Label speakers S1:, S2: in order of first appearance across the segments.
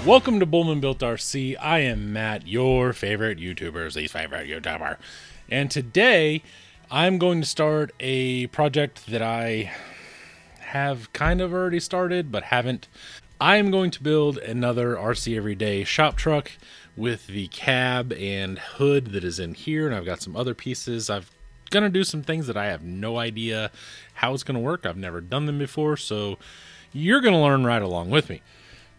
S1: Welcome to Bullman Built RC. I am Matt, your favorite YouTuber's least favorite YouTuber. And today, I'm going to start a project that I have kind of already started, but haven't. I am going to build another RC Everyday shop truck with the cab and hood that is in here, and I've got some other pieces. I'm going to do some things that I have no idea how it's going to work. I've never done them before, so you're going to learn right along with me.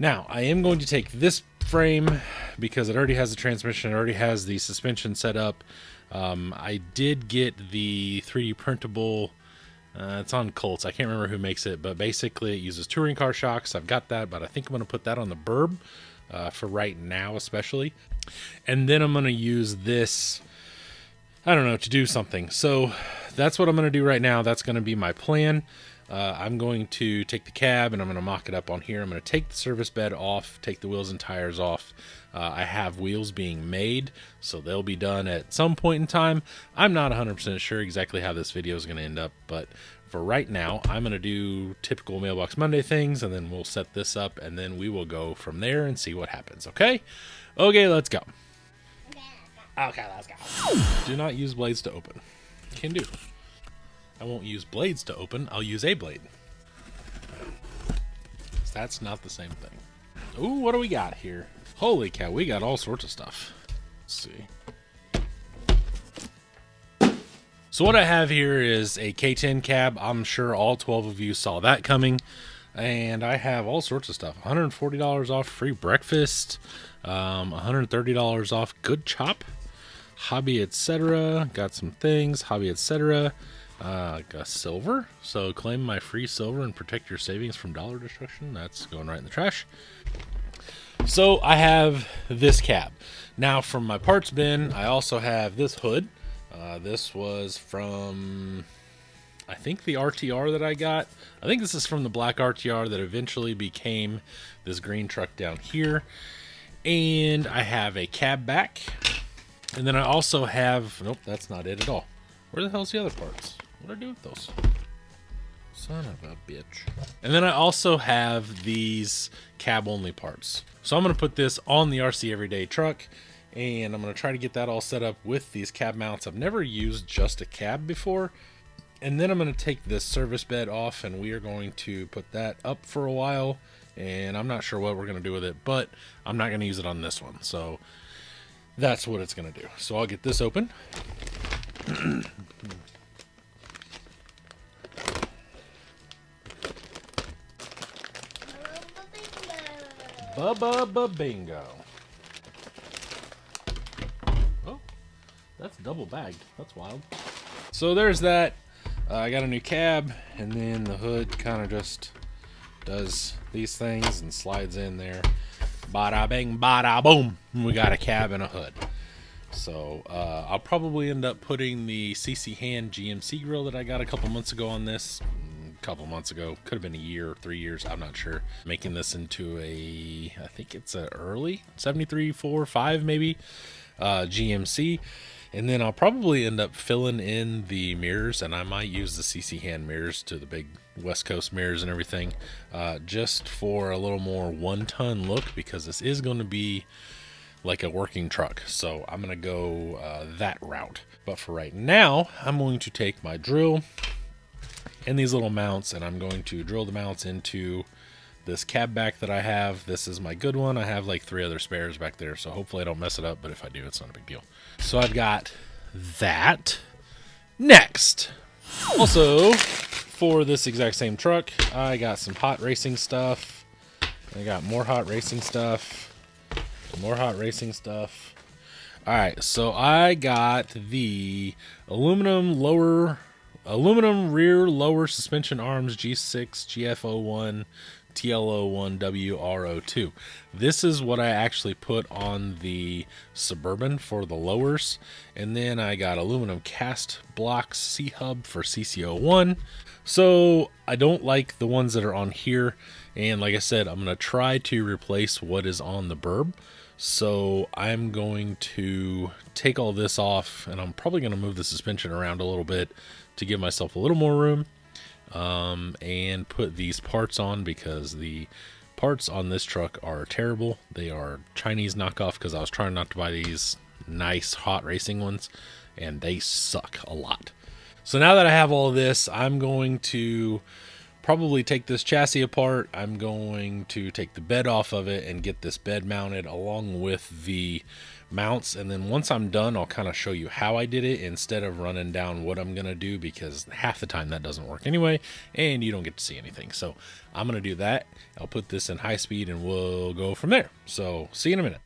S1: Now, I am going to take this frame because it already has the transmission, it already has the suspension set up. I did get the 3D printable, it's on Colts, I can't remember who makes it, but basically it uses touring car shocks. I've got that, but I think I'm going to put that on the burb for right now especially. And then I'm going to use this, I don't know, to do something. So that's what I'm going to do right now. That's going to be my plan. I'm going to take the cab and I'm going to mock it up on here. I'm going to take the service bed off, take the wheels and tires off. I have wheels being made, so they'll be done at some point in time. I'm not 100% sure exactly how this video is going to end up, but for right now, I'm going to do typical Mailbox Monday things, and then we'll set this up, and then we will go from there and see what happens, okay? Okay, let's go. Okay, let's go. Do not use blades to open. Can do. I won't use blades to open, I'll use a blade. That's not the same thing. Ooh, what do we got here? Holy cow, we got all sorts of stuff. Let's see. So what I have here is a K10 cab. I'm sure all 12 of you saw that coming. And I have all sorts of stuff. $140 off free breakfast. $130 off good chop. Hobby, etc. Got some things. Hobby, etc. Got silver, so claim my free silver and protect your savings from dollar destruction. That's going right in the trash. So I have this cab. Now from my parts bin, I also have this hood. This was from, I think, the RTR that I got. I think this is from the black RTR that eventually became this green truck down here. And I have a cab back. And then I also have, nope, that's not it at all. Where the hell's the other parts? What do I do with those? Son of a bitch. And then I also have these cab only parts. So I'm going to put this on the RC Everyday truck, and I'm going to try to get that all set up with these cab mounts. I've never used just a cab before. And then I'm going to take this service bed off, and we are going to put that up for a while. And I'm not sure what we're going to do with it, but I'm not going to use it on this one. So that's what it's going to do. So I'll get this open. Bubba bingo. Oh, that's double bagged. That's wild. So there's that. I got a new cab, and then the hood kind of just does these things and slides in there. Bada bing, bada boom. We got a cab and a hood. So I'll probably end up putting the CC Hand GMC grill that I got a couple months ago on this. Couple months ago, could have been a year or 3 years, I'm not sure. Making this into a, I think it's a early 73 4 5 maybe GMC. And then I'll probably end up filling in the mirrors, and I might use the CC Hand mirrors to the big West Coast mirrors and everything, just for a little more 1-ton look, because this is going to be like a working truck. So I'm going to go that route. But for right now, I'm going to take my drill and these little mounts, and I'm going to drill the mounts into this cab back that I have. This is my good one. I have like 3 other spares back there, so hopefully I don't mess it up, but if I do, it's not a big deal. So I've got that. Next, also for this exact same truck, I got some hot racing stuff. I got more hot racing stuff, more hot racing stuff. All right, so I got the aluminum rear lower suspension arms G6 GF01 TL01 WR02. This is what I actually put on the Suburban for the lowers. And then I got aluminum cast blocks C-hub for CC01. So I don't like the ones that are on here. And like I said, I'm going to try to replace what is on the burb. So I'm going to take all this off, and I'm probably going to move the suspension around a little bit to give myself a little more room, and put these parts on, because the parts on this truck are terrible. They are Chinese knockoff because I was trying not to buy these nice hot racing ones, and they suck a lot. So now that I have all this, I'm going to probably take this chassis apart. I'm going to take the bed off of it and get this bed mounted along with the mounts, and then once I'm done, I'll kind of show you how I did it instead of running down what I'm gonna do, because half the time that doesn't work anyway and you don't get to see anything. So I'm gonna do that. I'll put this in high speed and we'll go from there. So see you in a minute.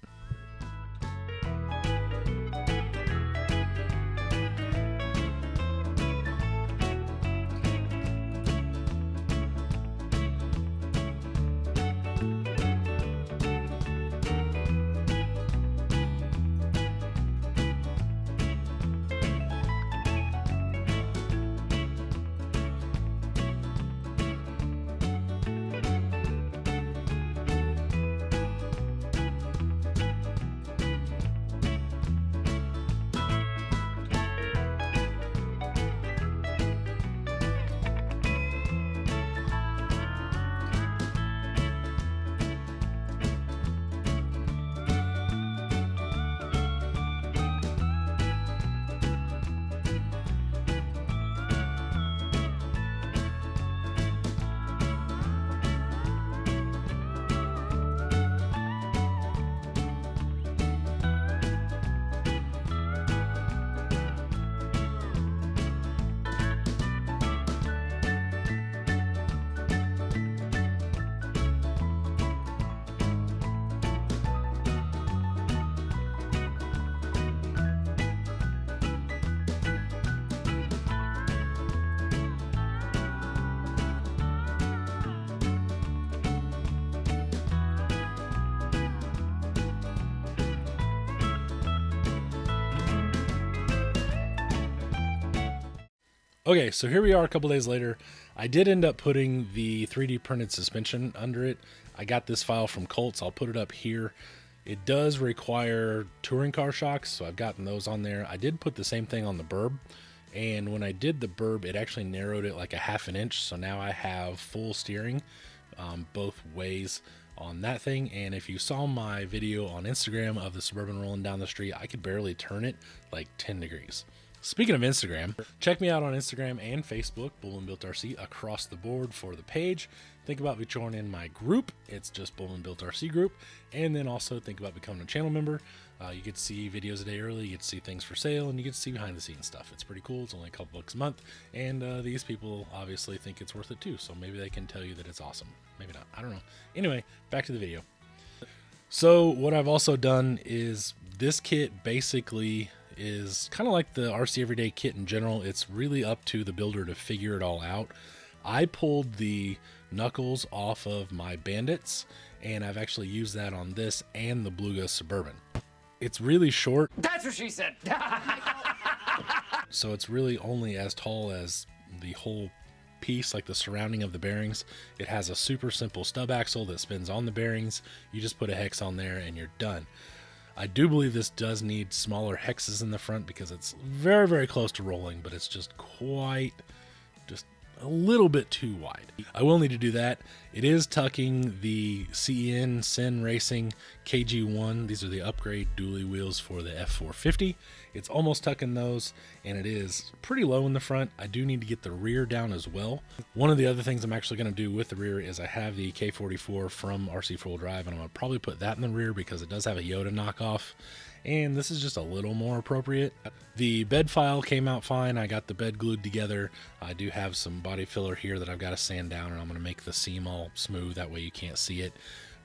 S1: Okay, so here we are a couple days later. I did end up putting the 3D printed suspension under it. I got this file from Colts. I'll put it up here. It does require touring car shocks, so I've gotten those on there. I did put the same thing on the burb, and when I did the burb, it actually narrowed it like a ½ an inch, so now I have full steering both ways on that thing. And if you saw my video on Instagram of the Suburban rolling down the street, I could barely turn it like 10 degrees. Speaking of Instagram, check me out on Instagram and Facebook, Bullman Built RC, across the board for the page. Think about joining my group. It's just Bullman Built RC group. And then also think about becoming a channel member. You get to see videos a day early, you get to see things for sale, and you get to see behind the scenes stuff. It's pretty cool. It's only a couple bucks a month. And these people obviously think it's worth it too. So maybe they can tell you that it's awesome. Maybe not. I don't know. Anyway, back to the video. So what I've also done is this kit basically is kind of like the RC Everyday kit in general. It's really up to the builder to figure it all out. I pulled the knuckles off of my Bandits, and I've actually used that on this and the Bluga Suburban. It's really short.
S2: That's what she said.
S1: So it's really only as tall as the whole piece, like the surrounding of the bearings. It has a super simple stub axle that spins on the bearings. You just put a hex on there and you're done. I do believe this does need smaller hexes in the front because it's very, very close to rolling, but it's just a little bit too wide. I will need to do that. It is tucking the Sin Racing KG1. These are the upgrade dually wheels for the F450. It's almost tucking those, and it is pretty low in the front. I do need to get the rear down as well. One of the other things I'm actually going to do with the rear is I have the K44 from RC Four-Wheel Drive, and I'm going to probably put that in the rear because it does have a Yoda knockoff, and this is just a little more appropriate. The bed file came out fine. I got the bed glued together. I do have some body filler here that I've got to sand down, and I'm going to make the seam all smooth. That way you can't see it.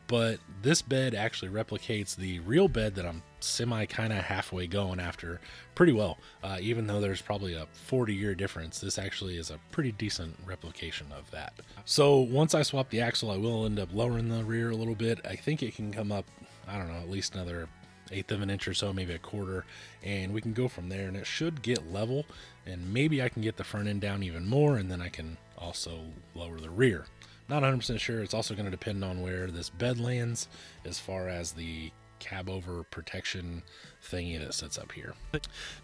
S1: But this bed actually replicates the real bed that I'm semi kind of halfway going after pretty well. Even though there's probably a 40-year difference, this actually is a pretty decent replication of that. So once I swap the axle, I will end up lowering the rear a little bit. I think it can come up, I don't know, at least another 1/8 of an inch or so, maybe a quarter, and we can go from there, and it should get level, and maybe I can get the front end down even more, and then I can also lower the rear. Not 100% sure. It's also going to depend on where this bed lands as far as the cab over protection thingy that sits up here.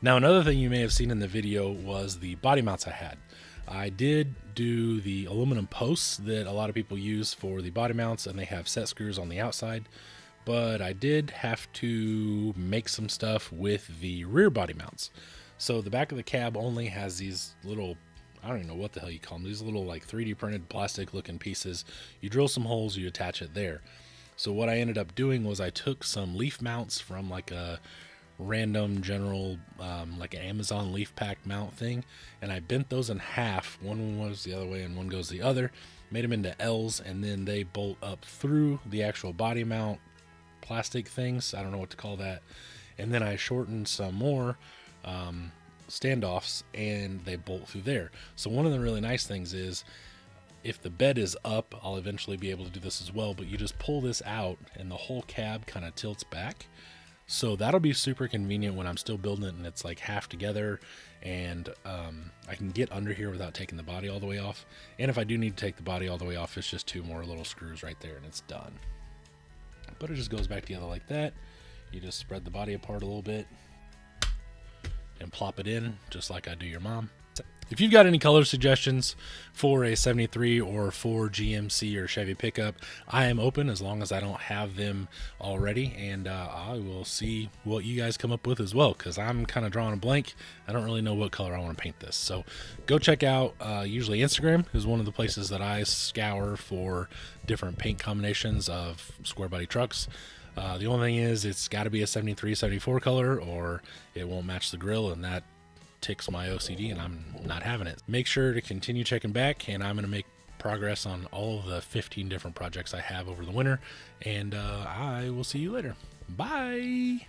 S1: Now, another thing you may have seen in the video was the body mounts I had. I did do the aluminum posts that a lot of people use for the body mounts, and they have set screws on the outside, but I did have to make some stuff with the rear body mounts. So the back of the cab only has these little, I don't even know what the hell you call them, these little like 3D printed plastic looking pieces. You drill some holes, you attach it there. So what I ended up doing was I took some leaf mounts from like a random general like an Amazon leaf pack mount thing, and I bent those in half. One was the other way and one goes the other, made them into L's, and then they bolt up through the actual body mount plastic things. I don't know what to call that. And then I shortened some more standoffs, and they bolt through there. So one of the really nice things is, if the bed is up, I'll eventually be able to do this as well, but you just pull this out and the whole cab kind of tilts back. So that'll be super convenient when I'm still building it and it's like half together, and I can get under here without taking the body all the way off. And if I do need to take the body all the way off, it's just 2 more little screws right there and it's done. But it just goes back together like that. You just spread the body apart a little bit and plop it in just like I do your mom. If you've got any color suggestions for a 73 or for GMC or Chevy pickup, I am open as long as I don't have them already, and I will see what you guys come up with as well, because I'm kind of drawing a blank. I don't really know what color I want to paint this. So go check out, usually Instagram is one of the places that I scour for different paint combinations of Squarebody trucks. The only thing is it's got to be a 73, 74 color or it won't match the grill, and that ticks my OCD and I'm not having it. Make sure to continue checking back, and I'm going to make progress on all of the 15 different projects I have over the winter, and I will see you later. Bye.